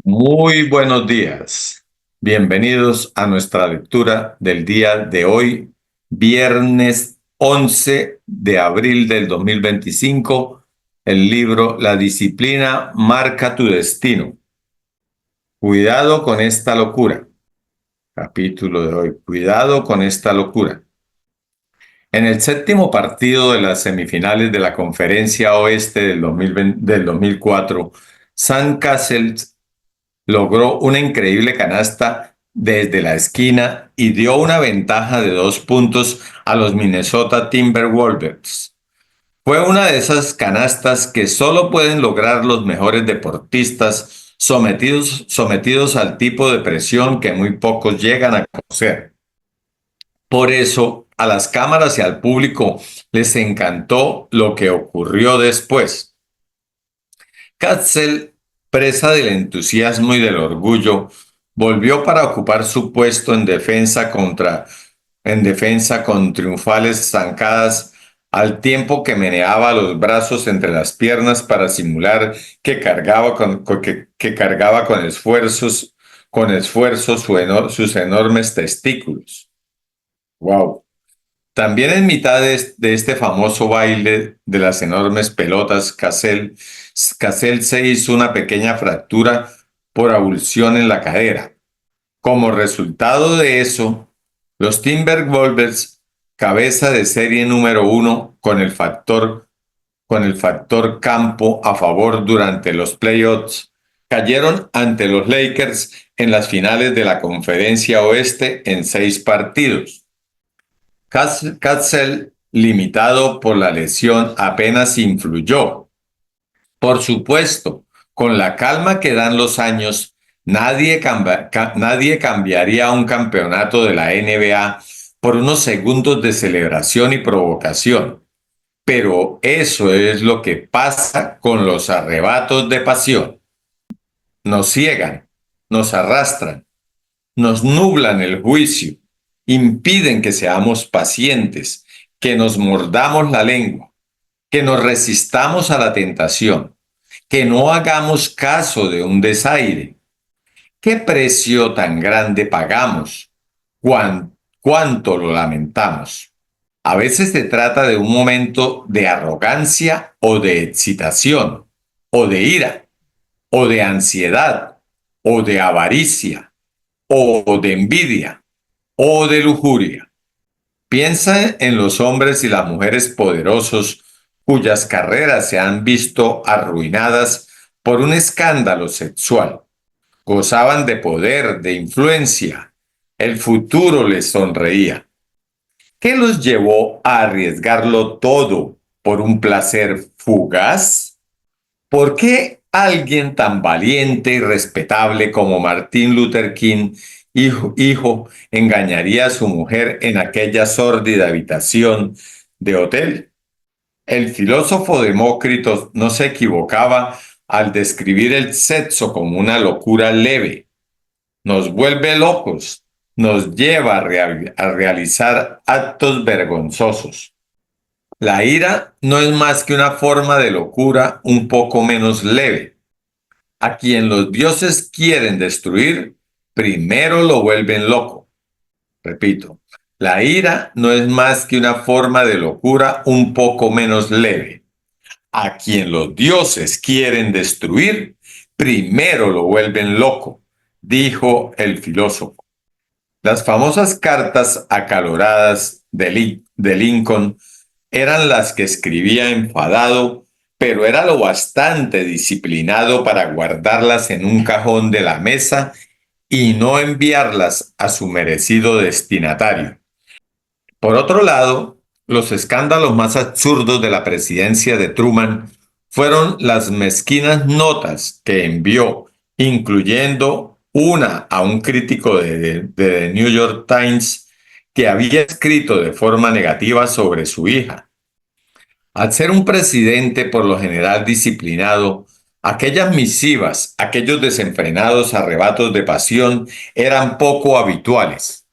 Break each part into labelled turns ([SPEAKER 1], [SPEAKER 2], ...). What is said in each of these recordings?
[SPEAKER 1] Muy buenos días. Bienvenidos a nuestra lectura del día de hoy, viernes 11 de abril del 2025, el libro La disciplina marca tu destino. Cuidado con esta locura. Capítulo de hoy. Cuidado con esta locura. En el séptimo partido de las semifinales de la Conferencia Oeste del 2004, Sam Cassell logró una increíble canasta desde la esquina y dio una ventaja de 2 puntos a los Minnesota Timberwolves. Fue una de esas canastas que solo pueden lograr los mejores deportistas sometidos al tipo de presión que muy pocos llegan a conocer. Por eso, a las cámaras y al público les encantó lo que ocurrió después. Katzel, presa del entusiasmo y del orgullo, volvió para ocupar su puesto en defensa con triunfales zancadas, al tiempo que meneaba los brazos entre las piernas para simular que cargaba con esfuerzo sus enormes testículos. Wow. También en mitad de este famoso baile de las enormes pelotas, Cassell se hizo una pequeña fractura por abulsión en la cadera. Como resultado de eso, los Timberwolves, cabeza de serie número 1 con el factor campo a favor durante los playoffs, cayeron ante los Lakers en las finales de la Conferencia Oeste en 6 partidos. Katzel, limitado por la lesión, apenas influyó. Por supuesto, con la calma que dan los años, nadie cambiaría un campeonato de la NBA por unos segundos de celebración y provocación. Pero eso es lo que pasa con los arrebatos de pasión. Nos ciegan, nos arrastran, nos nublan el juicio, impiden que seamos pacientes, que nos mordamos la lengua, que nos resistamos a la tentación, que no hagamos caso de un desaire. ¿Qué precio tan grande pagamos? ¿Cuánto lo lamentamos? A veces se trata de un momento de arrogancia o de excitación, o de ira, o de ansiedad, o de avaricia, o de envidia, o de lujuria. Piensa en los hombres y las mujeres poderosos cuyas carreras se han visto arruinadas por un escándalo sexual. Gozaban de poder, de influencia. El futuro les sonreía. ¿Qué los llevó a arriesgarlo todo por un placer fugaz? ¿Por qué alguien tan valiente y respetable como Martin Luther King, hijo, engañaría a su mujer en aquella sórdida habitación de hotel? El filósofo Demócrito no se equivocaba al describir el sexo como una locura leve. Nos vuelve locos, nos lleva a realizar actos vergonzosos. La ira no es más que una forma de locura un poco menos leve. A quien los dioses quieren destruir, primero lo vuelven loco. Repito, la ira no es más que una forma de locura un poco menos leve. A quien los dioses quieren destruir, primero lo vuelven loco, dijo el filósofo. Las famosas cartas acaloradas de Lincoln eran las que escribía enfadado, pero era lo bastante disciplinado para guardarlas en un cajón de la mesa y no enviarlas a su merecido destinatario. Por otro lado, los escándalos más absurdos de la presidencia de Truman fueron las mezquinas notas que envió, incluyendo una a un crítico de The New York Times que había escrito de forma negativa sobre su hija. Al ser un presidente por lo general disciplinado, aquellas misivas, aquellos desenfrenados arrebatos de pasión eran poco habituales.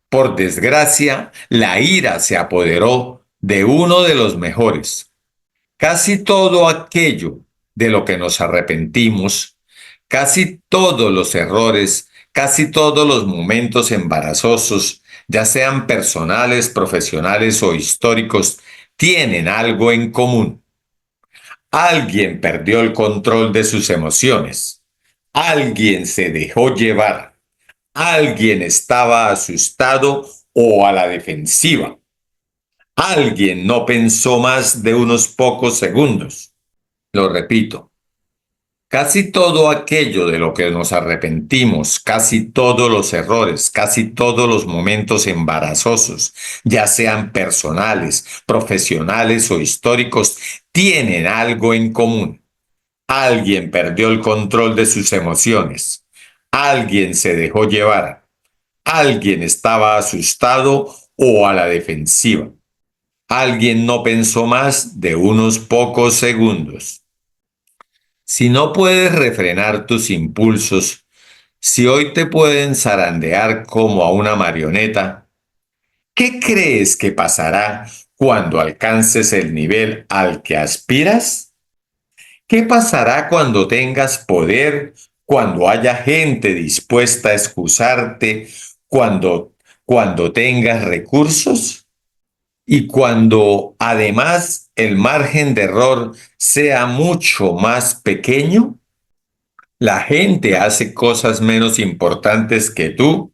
[SPEAKER 1] Por desgracia, la ira se apoderó de uno de los mejores. Casi todo aquello de lo que nos arrepentimos, Casi todos los errores, casi todos los momentos embarazosos, ya sean personales, profesionales o históricos, tienen algo en común. Alguien perdió el control de sus emociones. Alguien se dejó llevar. Alguien estaba asustado o a la defensiva. Alguien no pensó más de unos pocos segundos. Lo repito. Casi todo aquello de lo que nos arrepentimos, casi todos los errores, casi todos los momentos embarazosos, ya sean personales, profesionales o históricos, tienen algo en común. Alguien perdió el control de sus emociones. Alguien se dejó llevar. Alguien estaba asustado o a la defensiva. Alguien no pensó más de unos pocos segundos. Si no puedes refrenar tus impulsos, si hoy te pueden zarandear como a una marioneta, ¿qué crees que pasará cuando alcances el nivel al que aspiras? ¿Qué pasará cuando tengas poder, cuando haya gente dispuesta a excusarte, cuando tengas recursos y cuando además el margen de error sea mucho más pequeño? La gente hace cosas menos importantes que tú.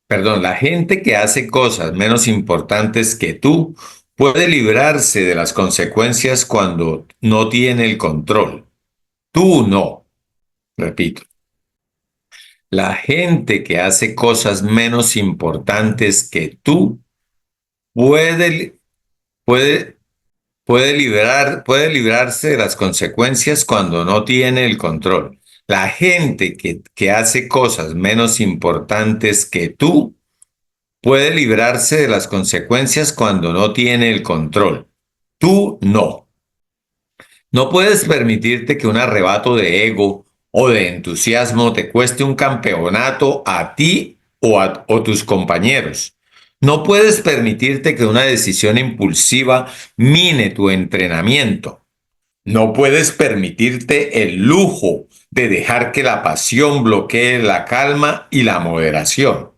[SPEAKER 1] Perdón, la gente que hace cosas menos importantes que tú puede librarse de las consecuencias cuando no tiene el control. Tú no. Repito, la gente que hace cosas menos importantes que tú puede, puede, puede librarse de las consecuencias cuando no tiene el control. La gente que hace cosas menos importantes que tú puede librarse de las consecuencias cuando no tiene el control. Tú no. No puedes permitirte que un arrebato de ego o de entusiasmo te cueste un campeonato a ti o tus compañeros. No puedes permitirte que una decisión impulsiva mine tu entrenamiento. No puedes permitirte el lujo de dejar que la pasión bloquee la calma y la moderación.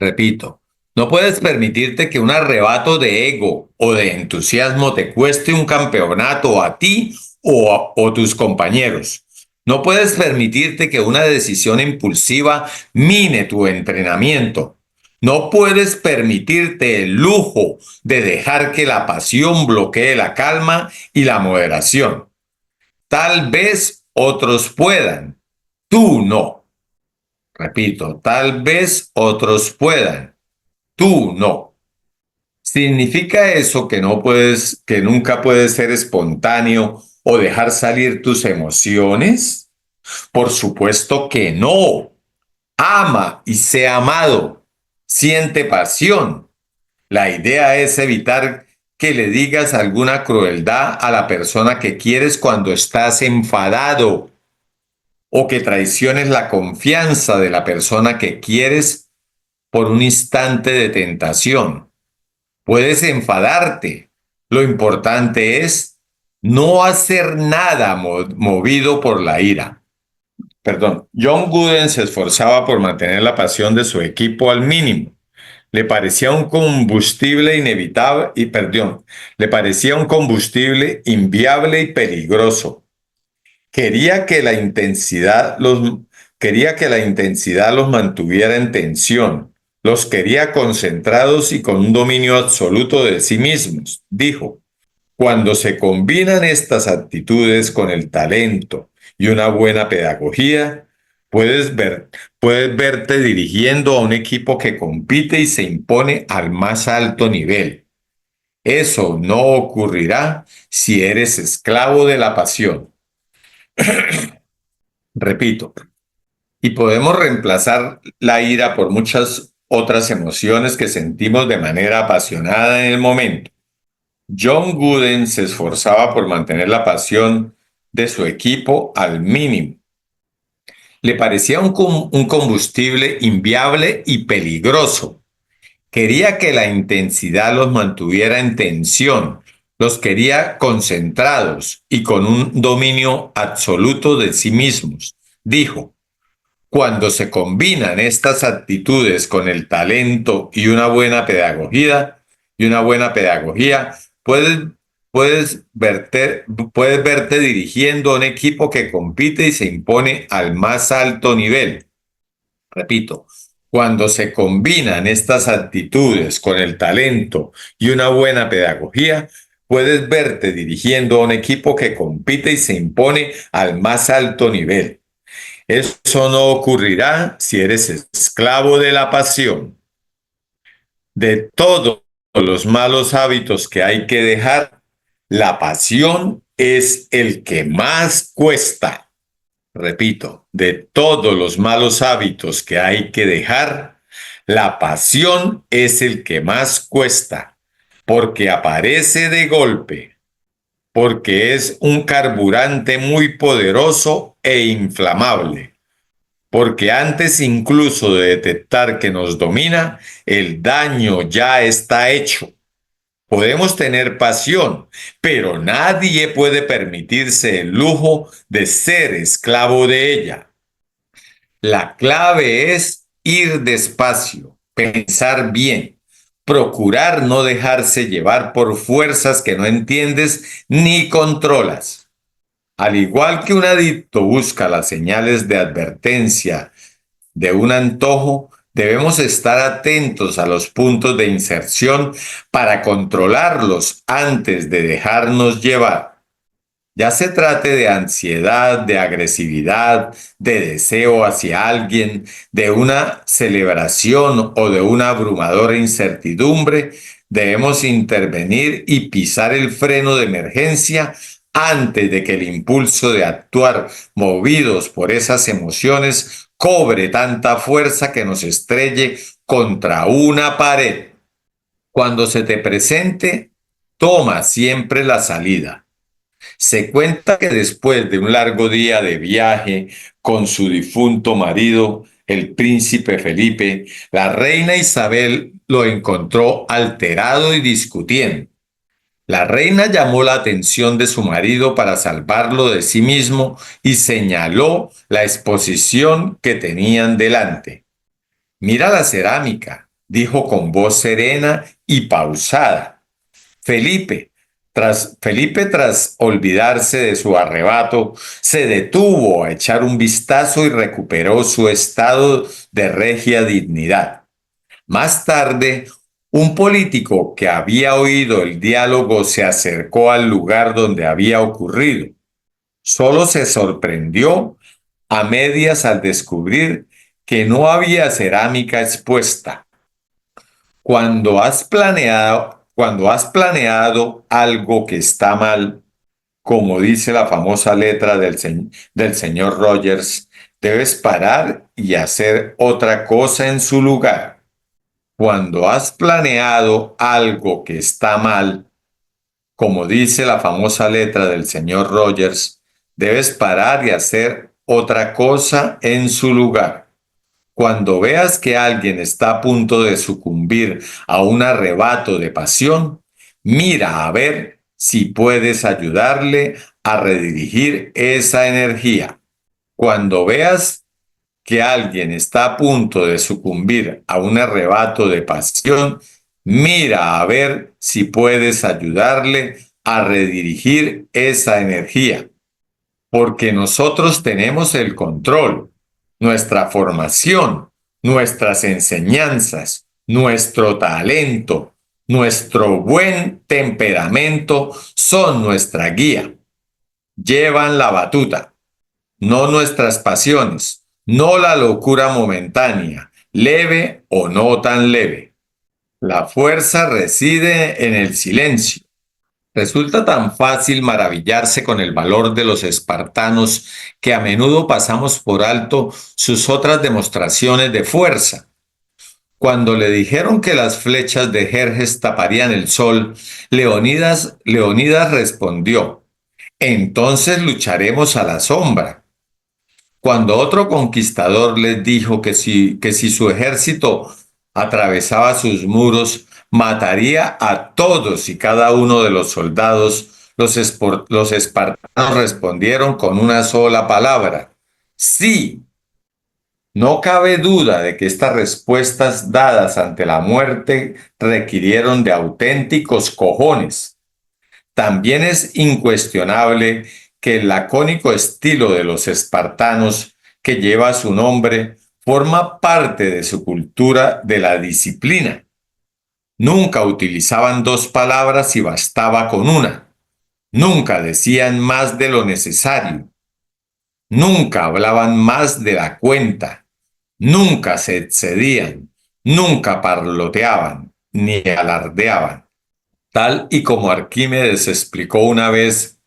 [SPEAKER 1] Repito, no puedes permitirte que un arrebato de ego o de entusiasmo te cueste un campeonato a ti o tus compañeros. No puedes permitirte que una decisión impulsiva mine tu entrenamiento. No puedes permitirte el lujo de dejar que la pasión bloquee la calma y la moderación. Tal vez otros puedan, tú no. Repito, tal vez otros puedan, tú no. ¿Significa eso que no puedes, que nunca puedes ser espontáneo o dejar salir tus emociones? Por supuesto que no. Ama y sé amado. Siente pasión. La idea es evitar que le digas alguna crueldad a la persona que quieres cuando estás enfadado o que traiciones la confianza de la persona que quieres por un instante de tentación. Puedes enfadarte. Lo importante es no hacer nada movido por la ira. Perdón, John Wooden se esforzaba por mantener la pasión de su equipo al mínimo. Le parecía un combustible inevitable y, perdón, le parecía un combustible inviable y peligroso. Quería que la intensidad los, quería que la intensidad los mantuviera en tensión. Los quería concentrados y con un dominio absoluto de sí mismos, dijo. Cuando se combinan estas actitudes con el talento y una buena pedagogía, puedes verte dirigiendo a un equipo que compite y se impone al más alto nivel. Eso no ocurrirá si eres esclavo de la pasión. Repito, y podemos reemplazar la ira por muchas otras emociones que sentimos de manera apasionada en el momento. John Wooden se esforzaba por mantener la pasión de su equipo al mínimo. Le parecía un combustible inviable y peligroso. Quería que la intensidad los mantuviera en tensión, los quería concentrados y con un dominio absoluto de sí mismos. dijo: cuando se combinan estas actitudes con el talento y una buena pedagogía, puedes, puedes verte dirigiendo a un equipo que compite y se impone al más alto nivel. Repito, cuando se combinan estas actitudes con el talento y una buena pedagogía, puedes verte dirigiendo a un equipo que compite y se impone al más alto nivel. Eso no ocurrirá si eres esclavo de la pasión. De todos los malos hábitos que hay que dejar, la pasión es el que más cuesta. Repito, de todos los malos hábitos que hay que dejar, la pasión es el que más cuesta, porque aparece de golpe, porque es un carburante muy poderoso e inflamable, porque antes incluso de detectar que nos domina, el daño ya está hecho. Podemos tener pasión, pero nadie puede permitirse el lujo de ser esclavo de ella. La clave es ir despacio, pensar bien, procurar no dejarse llevar por fuerzas que no entiendes ni controlas. Al igual que un adicto busca las señales de advertencia de un antojo, debemos estar atentos a los puntos de inserción para controlarlos antes de dejarnos llevar. Ya se trate de ansiedad, de agresividad, de deseo hacia alguien, de una celebración o de una abrumadora incertidumbre, debemos intervenir y pisar el freno de emergencia antes de que el impulso de actuar movidos por esas emociones cobre tanta fuerza que nos estrelle contra una pared. Cuando se te presente, toma siempre la salida. Se cuenta que después de un largo día de viaje con su difunto marido, el príncipe Felipe, la reina Isabel lo encontró alterado y discutiendo. La reina llamó la atención de su marido para salvarlo de sí mismo y señaló la exposición que tenían delante. Mira la cerámica, dijo con voz serena y pausada. Felipe, tras olvidarse de su arrebato, se detuvo a echar un vistazo y recuperó su estado de regia dignidad. Más tarde, un político que había oído el diálogo se acercó al lugar donde había ocurrido. Solo se sorprendió a medias al descubrir que no había cerámica expuesta. Cuando has planeado algo que está mal, como dice la famosa letra del señor Rogers, debes parar y hacer otra cosa en su lugar. Cuando has planeado algo que está mal, como dice la famosa letra del señor Rogers, debes parar y hacer otra cosa en su lugar. Cuando veas que alguien está a punto de sucumbir a un arrebato de pasión, mira a ver si puedes ayudarle a redirigir esa energía. Cuando veas que alguien está a punto de sucumbir a un arrebato de pasión, mira a ver si puedes ayudarle a redirigir esa energía, porque nosotros tenemos el control, nuestra formación, nuestras enseñanzas, nuestro talento, nuestro buen temperamento son nuestra guía. Llevan la batuta, no nuestras pasiones, no la locura momentánea, leve o no tan leve. La fuerza reside en el silencio. Resulta tan fácil maravillarse con el valor de los espartanos que a menudo pasamos por alto sus otras demostraciones de fuerza. Cuando le dijeron que las flechas de Jerjes taparían el sol, Leonidas respondió: entonces lucharemos a la sombra. Cuando otro conquistador les dijo que si su ejército atravesaba sus muros, mataría a todos y cada uno de los soldados, los espartanos respondieron con una sola palabra: Sí, no cabe duda de que estas respuestas dadas ante la muerte requirieron de auténticos cojones. También es incuestionable que el lacónico estilo de los espartanos que lleva su nombre forma parte de su cultura de la disciplina. Nunca utilizaban dos palabras y bastaba con una. Nunca decían más de lo necesario. Nunca hablaban más de la cuenta. Nunca se excedían. Nunca parloteaban ni alardeaban. Tal y como Arquímedes explicó una vez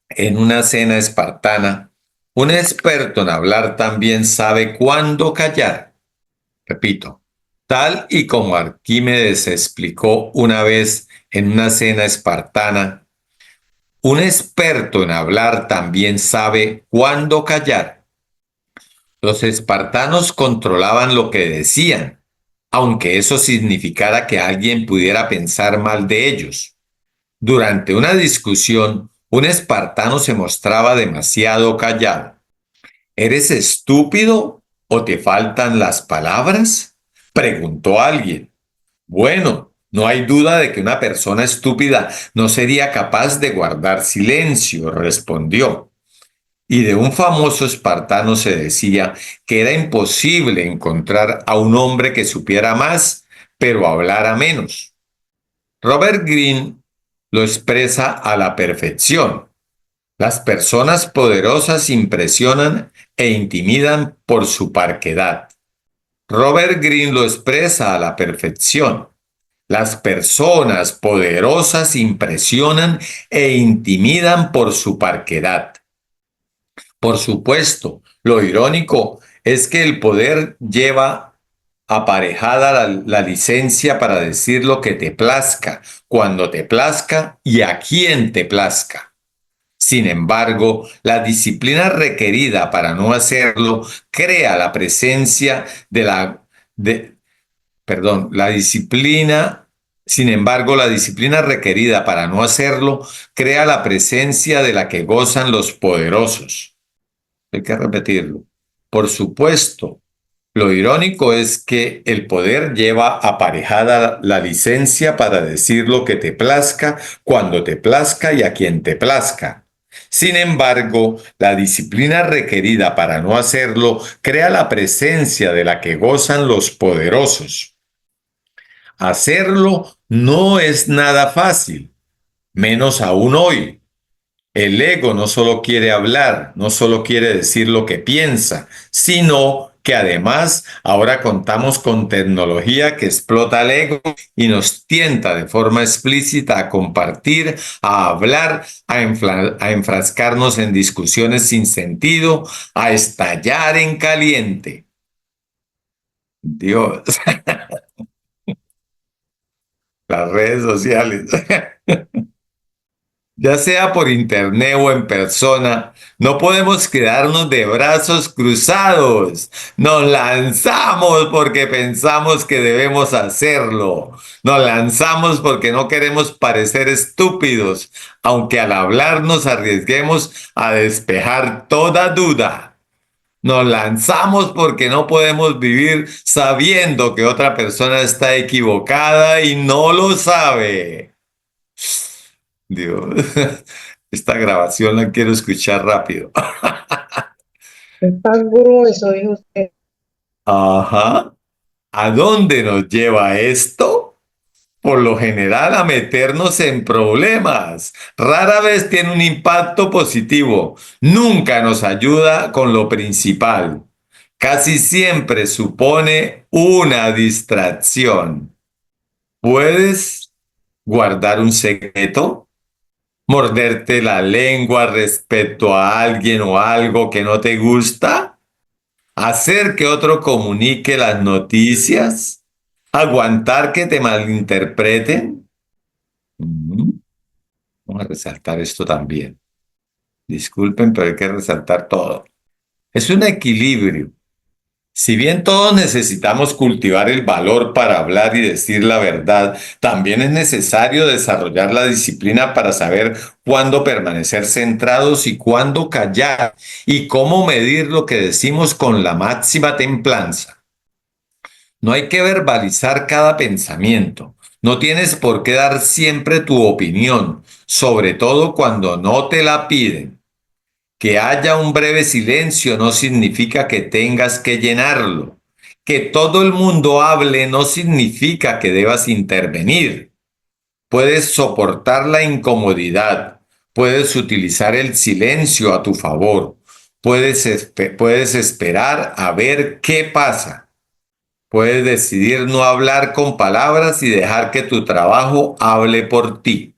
[SPEAKER 1] en una cena espartana, un experto en hablar también sabe cuándo callar. Repito, tal y como Arquímedes explicó una vez en una cena espartana, un experto en hablar también sabe cuándo callar. Los espartanos controlaban lo que decían, aunque eso significara que alguien pudiera pensar mal de ellos. Durante una discusión, un espartano se mostraba demasiado callado. ¿Eres estúpido o te faltan las palabras? Preguntó alguien. Bueno, no hay duda de que una persona estúpida no sería capaz de guardar silencio, respondió. Y de un famoso espartano se decía que era imposible encontrar a un hombre que supiera más, pero hablara menos. Robert Greene lo expresa a la perfección. Las personas poderosas impresionan e intimidan por su parquedad. Robert Greene lo expresa a la perfección. Las personas poderosas impresionan e intimidan por su parquedad. Por supuesto, lo irónico es que el poder lleva aparejada la licencia para decir lo que te plazca, cuando te plazca y a quien te plazca. Sin embargo, la disciplina requerida para no hacerlo crea la presencia de de, la disciplina, sin embargo, la disciplina requerida para no hacerlo crea la presencia de la que gozan los poderosos. Hay que repetirlo. Por supuesto, lo irónico es que el poder lleva aparejada la licencia para decir lo que te plazca, cuando te plazca y a quien te plazca. Sin embargo, la disciplina requerida para no hacerlo crea la presencia de la que gozan los poderosos. Hacerlo no es nada fácil, menos aún hoy. El ego no solo quiere hablar, no solo quiere decir lo que piensa, sino que además ahora contamos con tecnología que explota el ego y nos tienta de forma explícita a compartir, a hablar, a enfrascarnos en discusiones sin sentido, a estallar en caliente. Dios, las redes sociales. Ya sea por internet o en persona, no podemos quedarnos de brazos cruzados. Nos lanzamos porque pensamos que debemos hacerlo. Nos lanzamos porque no queremos parecer estúpidos, aunque al hablar nos arriesguemos a despejar toda duda. Nos lanzamos porque no podemos vivir sabiendo que otra persona está equivocada y no lo sabe. Dios, esta grabación la quiero escuchar rápido.
[SPEAKER 2] Está grueso, dijo usted.
[SPEAKER 1] Ajá. ¿A dónde nos lleva esto? Por lo general a meternos en problemas. Rara vez tiene un impacto positivo. Nunca nos ayuda con lo principal. Casi siempre supone una distracción. ¿Puedes guardar un secreto? ¿Morderte la lengua respecto a alguien o algo que no te gusta? ¿Hacer que otro comunique las noticias? ¿Aguantar que te malinterpreten? Ujú. Vamos a resaltar esto también. Disculpen, pero hay que resaltar todo. Es un equilibrio. Si bien todos necesitamos cultivar el valor para hablar y decir la verdad, también es necesario desarrollar la disciplina para saber cuándo permanecer centrados y cuándo callar y cómo medir lo que decimos con la máxima templanza. No hay que verbalizar cada pensamiento. No tienes por qué dar siempre tu opinión, sobre todo cuando no te la piden. Que haya un breve silencio no significa que tengas que llenarlo. Que todo el mundo hable no significa que debas intervenir. Puedes soportar la incomodidad. Puedes utilizar el silencio a tu favor. Puedes esperar a ver qué pasa. Puedes decidir no hablar con palabras y dejar que tu trabajo hable por ti.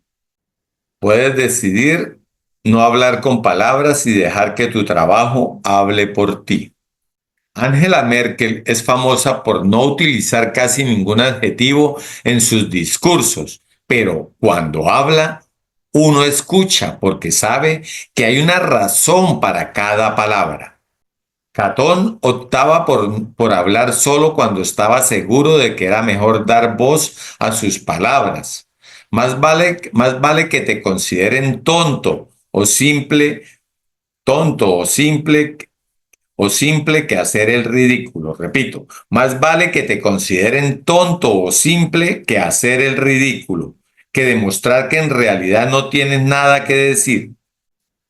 [SPEAKER 1] Puedes decidir no hablar con palabras y dejar que tu trabajo hable por ti. Angela Merkel es famosa por no utilizar casi ningún adjetivo en sus discursos, pero cuando habla, uno escucha porque sabe que hay una razón para cada palabra. Catón optaba por hablar solo cuando estaba seguro de que era mejor dar voz a sus palabras. Más vale que te consideren tonto o simple que hacer el ridículo. Repito, más vale que te consideren tonto o simple que hacer el ridículo, que demostrar que en realidad no tienes nada que decir.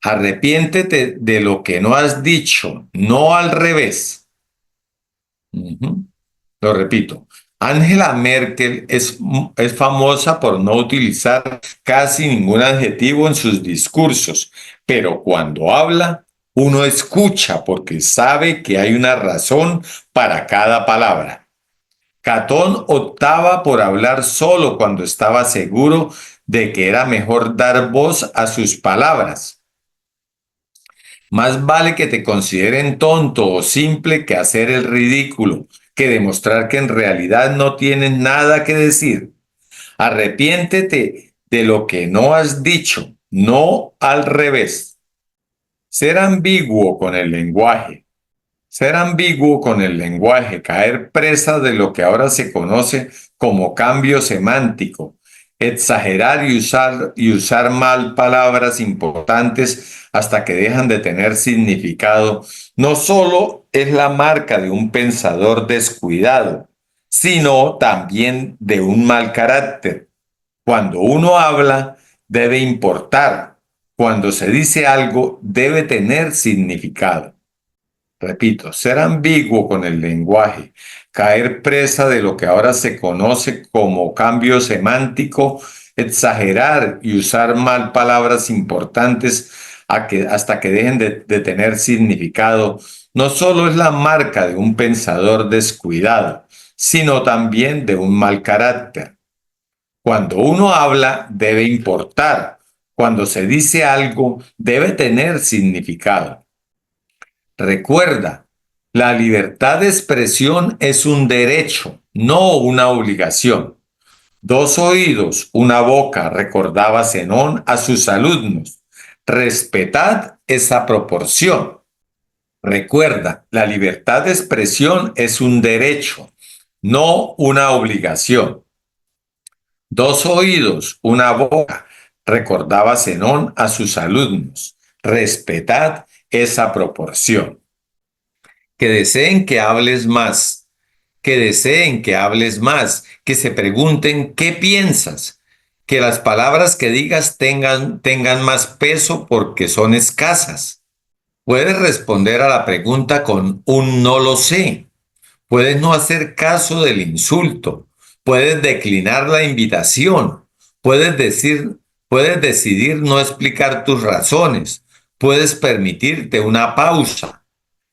[SPEAKER 1] Arrepiéntete de lo que no has dicho, no al revés. Ujú. Lo repito. Angela Merkel es famosa por no utilizar casi ningún adjetivo en sus discursos, pero cuando habla, uno escucha porque sabe que hay una razón para cada palabra. Catón optaba por hablar solo cuando estaba seguro de que era mejor dar voz a sus palabras. Más vale que te consideren tonto o simple que hacer el ridículo, que demostrar que en realidad no tienes nada que decir. Arrepiéntete de lo que no has dicho, no al revés. Ser ambiguo con el lenguaje. Ser ambiguo con el lenguaje, caer presa de lo que ahora se conoce como cambio semántico, exagerar y usar mal palabras importantes hasta que dejan de tener significado, no solo es la marca de un pensador descuidado, sino también de un mal carácter. Cuando uno habla, debe importar. Cuando se dice algo, debe tener significado. Repito, ser ambiguo con el lenguaje, caer presa de lo que ahora se conoce como cambio semántico, exagerar y usar mal palabras importantes hasta que dejen de tener significado, no solo es la marca de un pensador descuidado, sino también de un mal carácter. Cuando uno habla, debe importar. Cuando se dice algo, debe tener significado. Recuerda, la libertad de expresión es un derecho, no una obligación. Dos oídos, una boca, recordaba Zenón a sus alumnos. Respetad esa proporción. Recuerda, la libertad de expresión es un derecho, no una obligación. Dos oídos, una boca, recordaba Zenón a sus alumnos. Respetad esa proporción. Que deseen que hables más, que deseen que hables más, que se pregunten qué piensas, que las palabras que digas tengan más peso porque son escasas. Puedes responder a la pregunta con un no lo sé. Puedes no hacer caso del insulto. Puedes declinar la invitación. Puedes decidir no explicar tus razones. Puedes permitirte una pausa.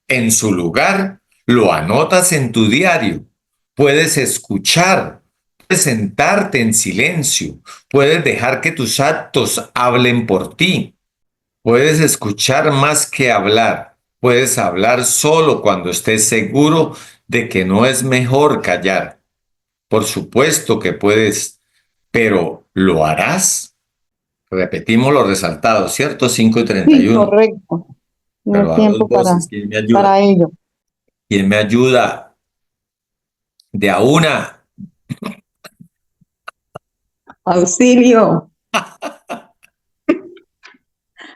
[SPEAKER 1] En su lugar, lo anotas en tu diario. Puedes escuchar, puedes sentarte en silencio, puedes dejar que tus actos hablen por ti. Puedes escuchar más que hablar. Puedes hablar solo cuando estés seguro de que no es mejor callar. Por supuesto que puedes, pero ¿lo harás? Repetimos los resaltados, ¿cierto? 5 y treinta y
[SPEAKER 2] Sí,
[SPEAKER 1] uno.
[SPEAKER 2] correcto. No
[SPEAKER 1] Pero
[SPEAKER 2] es
[SPEAKER 1] a dos
[SPEAKER 2] tiempo
[SPEAKER 1] voces, ¿quién me ayuda?
[SPEAKER 2] para ello.
[SPEAKER 1] ¿Quién me ayuda? De a una.
[SPEAKER 3] Auxilio,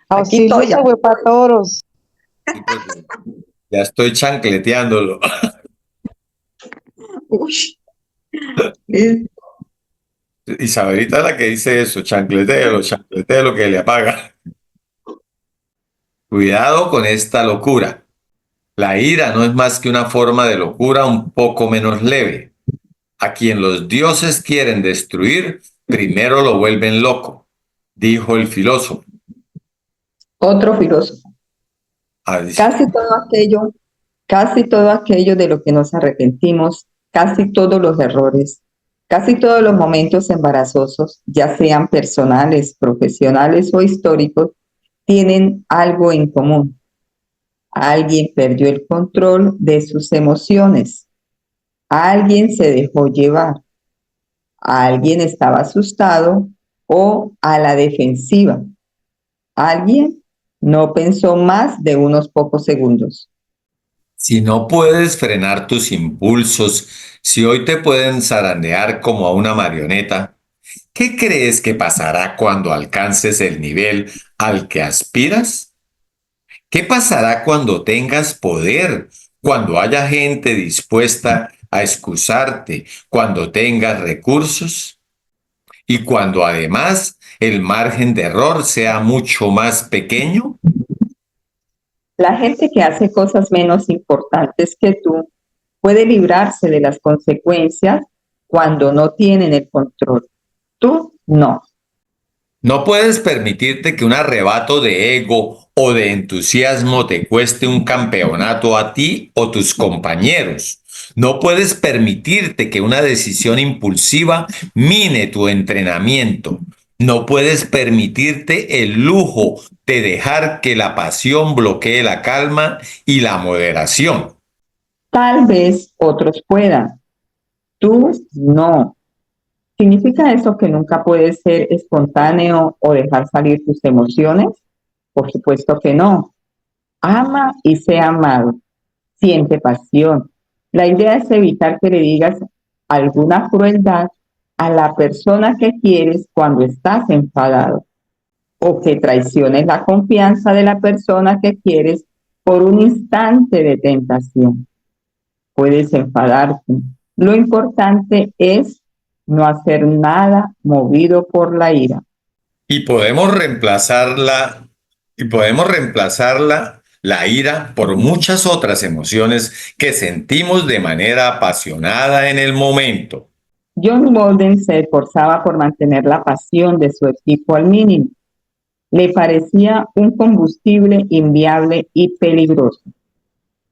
[SPEAKER 3] aquí
[SPEAKER 2] Auxilio
[SPEAKER 3] estoy.
[SPEAKER 2] se fue para toros.
[SPEAKER 1] Sí, porque ya estoy chancleteándolo.
[SPEAKER 3] Uy, es-
[SPEAKER 1] Isabelita es la que dice eso, chancletéelo que le apaga. Cuidado con esta locura. La ira no es más que una forma de locura un poco menos leve. A quien los dioses quieren destruir, primero lo vuelven loco, dijo el filósofo.
[SPEAKER 3] Otro filósofo.
[SPEAKER 1] Dice,
[SPEAKER 3] Casi todo aquello de lo que nos arrepentimos, casi todos los errores, casi todos los momentos embarazosos, ya sean personales, profesionales o históricos, tienen algo en común. Alguien perdió el control de sus emociones. Alguien se dejó llevar. Alguien estaba asustado o a la defensiva. Alguien no pensó más de unos pocos segundos.
[SPEAKER 1] si no puedes frenar tus impulsos, si hoy te pueden zarandear como a una marioneta, ¿qué crees que pasará cuando alcances el nivel al que aspiras? ¿Qué pasará cuando tengas poder? Cuando haya gente dispuesta a excusarte, cuando tengas recursos y cuando además el margen de error sea mucho más pequeño.
[SPEAKER 3] La gente que hace cosas menos importantes que tú puede librarse de las consecuencias cuando no tienen el control. Tú no.
[SPEAKER 1] No puedes permitirte que un arrebato de ego o de entusiasmo te cueste un campeonato a ti o tus compañeros. No puedes permitirte que una decisión impulsiva mine tu entrenamiento. No puedes permitirte el lujo de dejar que la pasión bloquee la calma y la moderación.
[SPEAKER 3] Tal vez otros puedan. Tú no. ¿Significa eso que nunca puedes ser espontáneo o dejar salir tus emociones? Por supuesto que no. Ama y sea amado. Siente pasión. La idea es evitar que le digas alguna crueldad a la persona que quieres cuando estás enfadado o que traiciones la confianza de la persona que quieres por un instante de tentación. Puedes enfadarte. Lo importante es no hacer nada movido por la ira.
[SPEAKER 1] Y podemos reemplazarla, y podemos reemplazarla, la ira, por muchas otras emociones que sentimos de manera apasionada en el momento.
[SPEAKER 3] John Bolden se esforzaba por mantener la pasión de su equipo al mínimo. Le parecía un combustible inviable y peligroso.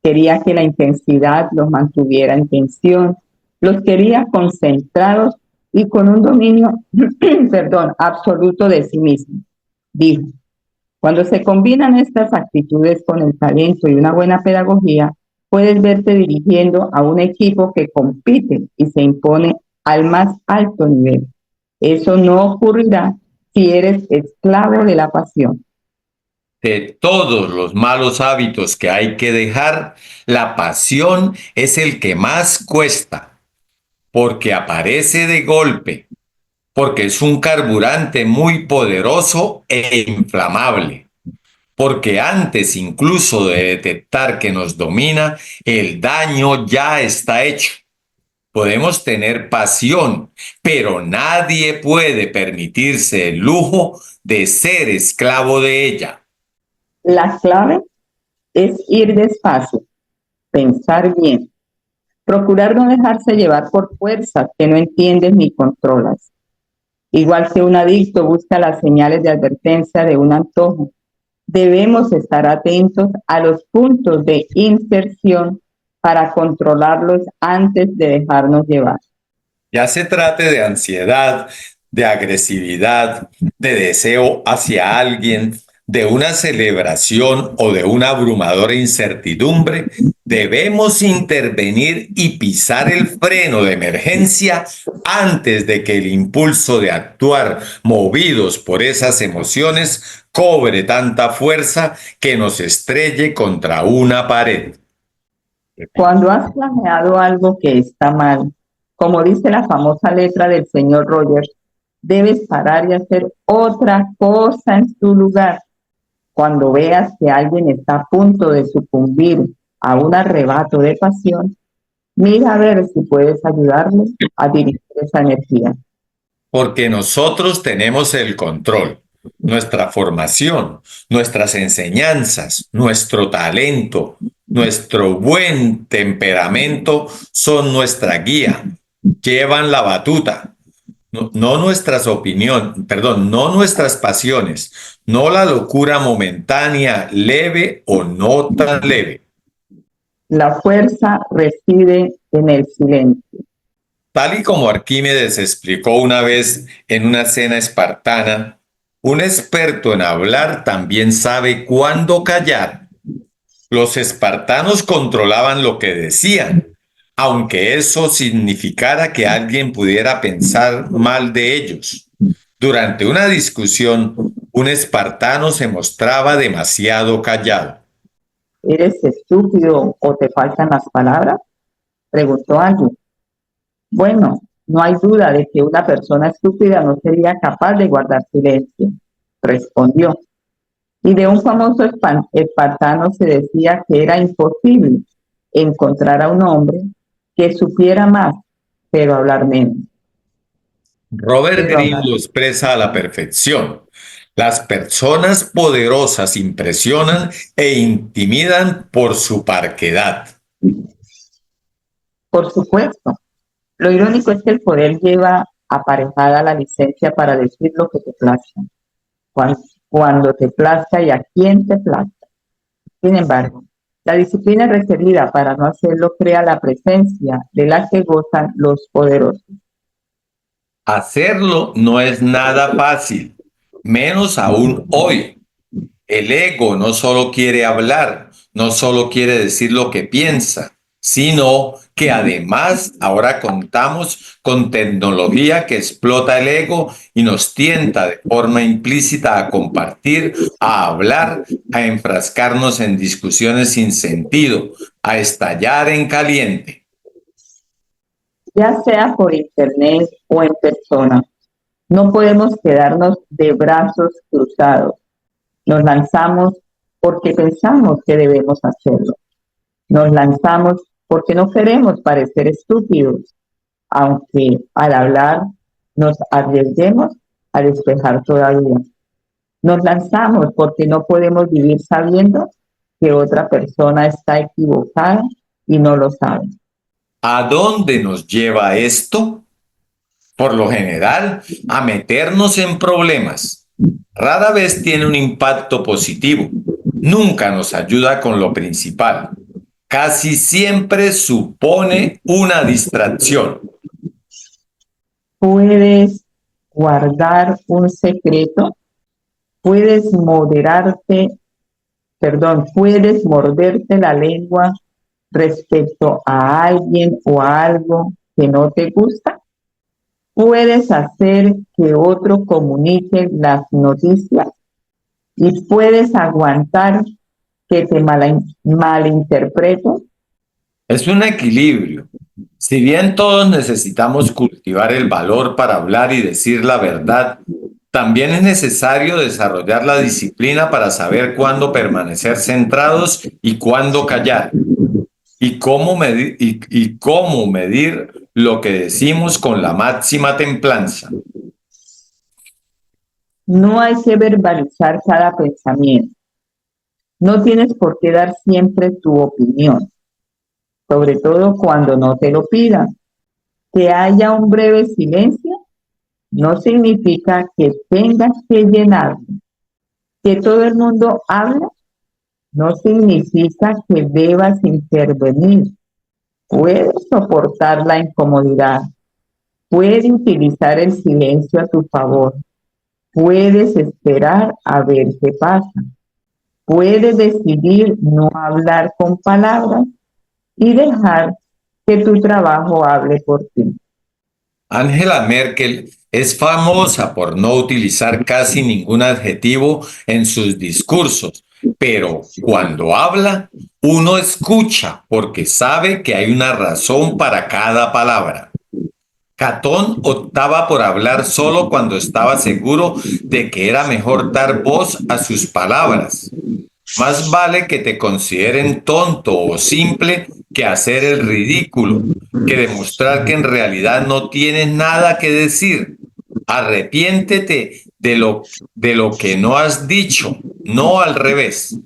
[SPEAKER 3] Quería que la intensidad los mantuviera en tensión, los quería concentrados y con un dominio, perdón, absoluto de sí mismo. Dijo, cuando se combinan estas actitudes con el talento y una buena pedagogía, puedes verte dirigiendo a un equipo que compite y se impone al más alto nivel. Eso no ocurrirá si eres esclavo de la pasión.
[SPEAKER 1] De todos los malos hábitos que hay que dejar, la pasión es el que más cuesta, porque aparece de golpe, porque es un carburante muy poderoso e inflamable, porque antes incluso de detectar que nos domina, el daño ya está hecho. Podemos tener pasión, pero nadie puede permitirse el lujo de ser esclavo de ella.
[SPEAKER 3] La clave es ir despacio, pensar bien, procurar no dejarse llevar por fuerzas que no entiendes ni controlas. Igual que un adicto busca las señales de advertencia de un antojo, debemos estar atentos a los puntos de inserción para controlarlos antes de dejarnos llevar.
[SPEAKER 1] Ya se trate de ansiedad, de agresividad, de deseo hacia alguien, de una celebración o de una abrumadora incertidumbre, debemos intervenir y pisar el freno de emergencia antes de que el impulso de actuar movidos por esas emociones cobre tanta fuerza que nos estrelle contra una pared.
[SPEAKER 3] Cuando has planeado algo que está mal, como dice la famosa letra del señor Rogers, debes parar y hacer otra cosa en su lugar. Cuando veas que alguien está a punto de sucumbir a un arrebato de pasión, mira a ver si puedes ayudarle a dirigir esa energía.
[SPEAKER 1] Porque nosotros tenemos el control. Nuestra formación, nuestras enseñanzas, nuestro talento, nuestro buen temperamento son nuestra guía. Llevan la batuta. No nuestras opiniones, perdón, no nuestras pasiones, no la locura momentánea, leve o no tan leve.
[SPEAKER 3] La fuerza reside en el silencio.
[SPEAKER 1] Tal y como Arquímedes explicó una vez en una cena espartana, un experto en hablar también sabe cuándo callar. Los espartanos controlaban lo que decían, aunque eso significara que alguien pudiera pensar mal de ellos. Durante una discusión, un espartano se mostraba demasiado callado.
[SPEAKER 3] ¿Eres estúpido o te faltan las palabras? Preguntó alguien. Bueno, no hay duda de que una persona estúpida no sería capaz de guardar silencio, respondió. Y de un famoso espartano se decía que era imposible encontrar a un hombre que supiera más, pero hablar menos.
[SPEAKER 1] Robert
[SPEAKER 3] Pero
[SPEAKER 1] Greene
[SPEAKER 3] hablar.
[SPEAKER 1] lo expresa a la perfección. Las personas poderosas impresionan e intimidan por su parquedad.
[SPEAKER 3] Por supuesto, lo irónico es que el poder lleva aparejada la licencia para decir lo que te plazca, cuando te plazca y a quién te plazca. Sin embargo, la disciplina requerida para no hacerlo crea la presencia de la que gozan los poderosos.
[SPEAKER 1] Hacerlo no es nada fácil, menos aún hoy. El ego no solo quiere hablar, no solo quiere decir lo que piensa, sino que además ahora contamos con tecnología que explota el ego y nos tienta de forma implícita a compartir, a hablar, a enfrascarnos en discusiones sin sentido, a estallar en caliente.
[SPEAKER 3] Ya sea por internet o en persona. No podemos quedarnos de brazos cruzados. Nos lanzamos porque pensamos que debemos hacerlo. Nos lanzamos porque no queremos parecer estúpidos, aunque al hablar nos arriesguemos a despejar todavía. Nos lanzamos porque no podemos vivir sabiendo que otra persona está equivocada y no lo sabe.
[SPEAKER 1] ¿A dónde nos lleva esto? Por lo general, a meternos en problemas. Rara vez tiene un impacto positivo. Nunca nos ayuda con lo principal. Casi siempre supone una distracción.
[SPEAKER 3] Puedes guardar un secreto, puedes puedes morderte la lengua respecto a alguien o a algo que no te gusta. Puedes hacer que otro comunique las noticias y puedes aguantar que te malinterpreten.
[SPEAKER 1] Es un equilibrio. Si bien todos necesitamos cultivar el valor para hablar y decir la verdad, también es necesario desarrollar la disciplina para saber cuándo permanecer centrados y cuándo callar. Y cómo medir lo que decimos con la máxima templanza.
[SPEAKER 3] No hay que verbalizar cada pensamiento. No tienes por qué dar siempre tu opinión, sobre todo cuando no te lo pidan. Que haya un breve silencio no significa que tengas que llenarlo. Que todo el mundo hable no significa que debas intervenir. Puedes soportar la incomodidad. Puedes utilizar el silencio a tu favor. Puedes esperar a ver qué pasa. Puedes decidir no hablar con palabras y dejar que tu trabajo hable por ti.
[SPEAKER 1] Angela Merkel es famosa por no utilizar casi ningún adjetivo en sus discursos, pero cuando habla, Uno escucha porque sabe que hay una razón para cada palabra. Catón optaba por hablar solo cuando estaba seguro de que era mejor dar voz a sus palabras. Más vale que te consideren tonto o simple que hacer el ridículo, que demostrar que en realidad no tienes nada que decir. Arrepiéntete de lo que no has dicho, no al revés.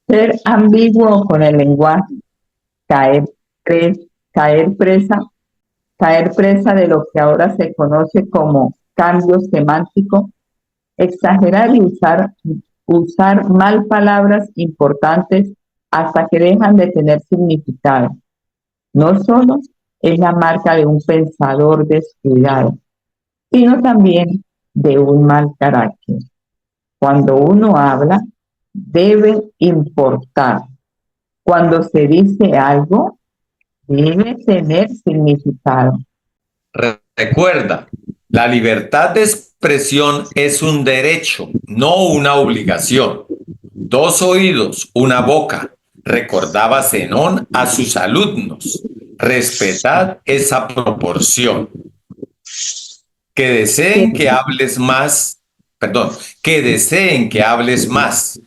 [SPEAKER 3] Ser ambiguo con el lenguaje, caer, caer presa, caer presa de lo que ahora se conoce como cambio semántico, exagerar y usar mal palabras importantes hasta que dejan de tener significado. No solo es la marca de un pensador descuidado, sino también de un mal carácter. Cuando uno habla, debe importar. Cuando se dice algo, debe tener significado.
[SPEAKER 1] Recuerda, la libertad de expresión es un derecho, no una obligación. Dos oídos, una boca, recordaba Zenón a sus alumnos. Respetad esa proporción. Que deseen que hables más, perdón, que deseen que hables más,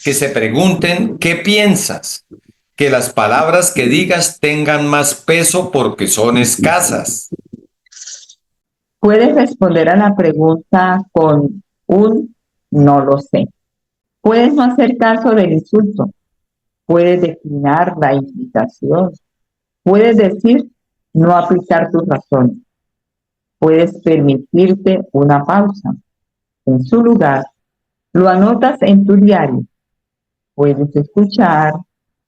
[SPEAKER 1] que se pregunten qué piensas, que las palabras que digas tengan más peso porque son escasas.
[SPEAKER 3] Puedes responder a la pregunta con un no lo sé. Puedes no hacer caso del insulto. Puedes declinar la invitación. Puedes decir no aplicar tus razones. Puedes permitirte una pausa. En su lugar, lo anotas en tu diario. Puedes escuchar.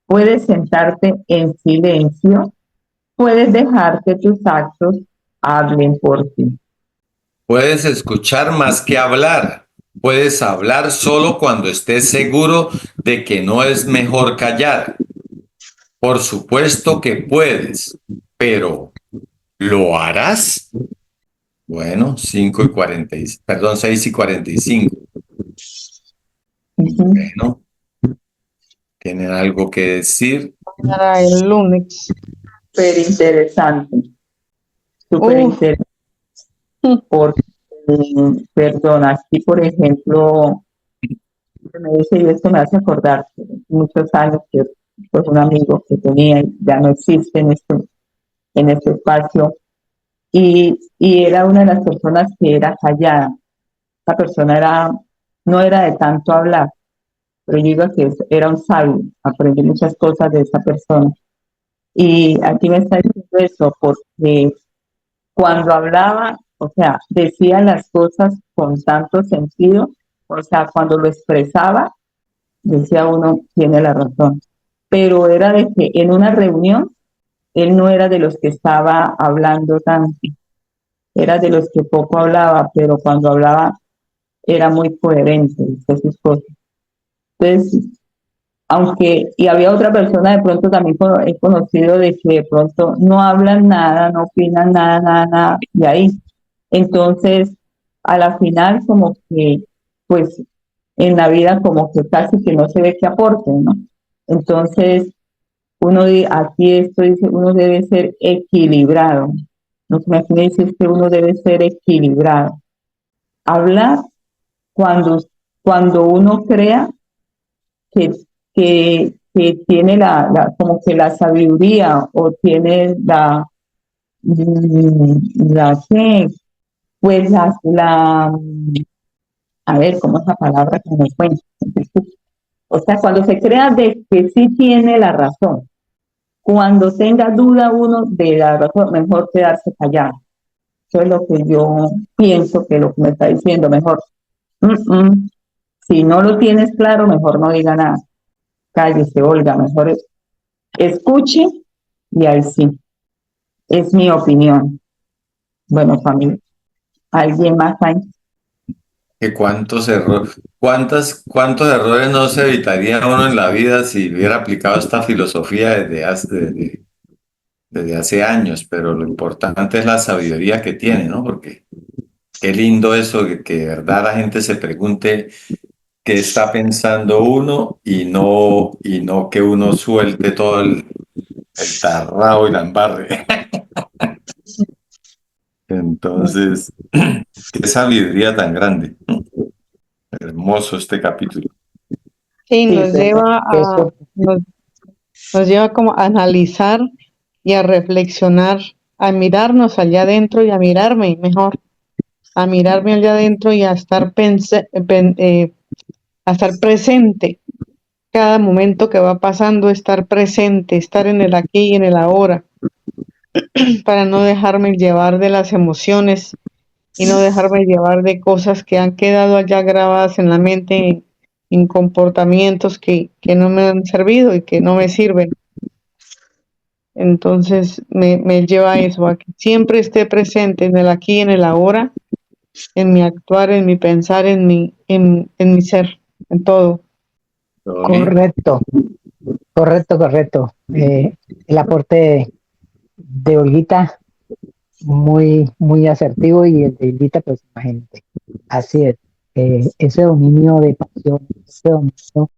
[SPEAKER 3] Puedes sentarte en silencio. Puedes dejar que tus actos hablen por ti.
[SPEAKER 1] Puedes escuchar más que hablar. Puedes hablar solo cuando estés seguro de que no es mejor callar. Por supuesto que puedes, pero ¿lo harás? Bueno, 6:45.
[SPEAKER 3] Ujú.
[SPEAKER 1] Bueno, ¿tienen algo que decir?
[SPEAKER 2] Para el lunes.
[SPEAKER 3] Súper interesante, súper
[SPEAKER 2] Uf,
[SPEAKER 3] interesante, porque, perdón, aquí por ejemplo, me dice, y esto me hace acordar que muchos años que pues, un amigo que tenía, ya no existe en este espacio, y era una de las personas que era callada. Esa persona no era de tanto hablar, pero yo digo que era un sabio, aprendí muchas cosas de esa persona. Y aquí me está diciendo eso, porque cuando hablaba, o sea, decía las cosas con tanto sentido, o sea, cuando lo expresaba, decía uno, tiene la razón. Pero era de que en una reunión, él no era de los que estaba hablando tanto, era de los que poco hablaba, pero cuando hablaba era muy coherente, decía sus cosas. Entonces, aunque, y había otra persona de pronto también he conocido de que de pronto no hablan nada, no opinan nada, nada, nada, y ahí. Entonces, a la final como que, pues, en la vida como que casi que no se ve que aporten, ¿no? Entonces, aquí esto dice, uno debe ser equilibrado. Lo que me dice es que uno debe ser equilibrado. Hablar cuando, cuando uno crea que, que tiene como que la sabiduría o tiene que, pues a ver, ¿cómo es la palabra que me cuenta? O sea, cuando se crea de que sí tiene la razón, cuando tenga duda uno de la razón, mejor quedarse callado. Eso es lo que yo pienso que lo que me está diciendo, mejor. Si no lo tienes claro, mejor no diga nada. Cállese, Olga, mejor escuche y ahí sí. Es mi opinión. Bueno, familia, ¿alguien más hay?
[SPEAKER 1] Que cuántos errores no se evitaría uno en la vida si hubiera aplicado esta filosofía desde hace años, pero lo importante es la sabiduría que tiene, ¿no? Porque qué lindo eso, que de verdad la gente se pregunte qué está pensando uno y no que uno suelte todo el tarrao y la embarre. Entonces, qué sabiduría tan grande. Hermoso este capítulo.
[SPEAKER 2] Sí,
[SPEAKER 3] Sí, ¿verdad? Eso,
[SPEAKER 2] nos lleva como a analizar y a reflexionar, a mirarnos allá adentro y a mirarme mejor, a mirarme allá adentro y a estar a estar presente cada momento que va pasando, estar presente, estar en el aquí y en el ahora, para no dejarme llevar de las emociones y no dejarme llevar de cosas que han quedado allá grabadas en la mente, en comportamientos que no me han servido y que no me sirven. Entonces me lleva a eso, a que siempre esté presente en el aquí y en el ahora, en mi actuar, en mi pensar, en mi ser, en todo.
[SPEAKER 1] Tony,
[SPEAKER 4] Correcto, correcto. El aporte de Olguita muy asertivo y el de Olguita, pues imagínate. Así es. Ese dominio de pasión, ese dominio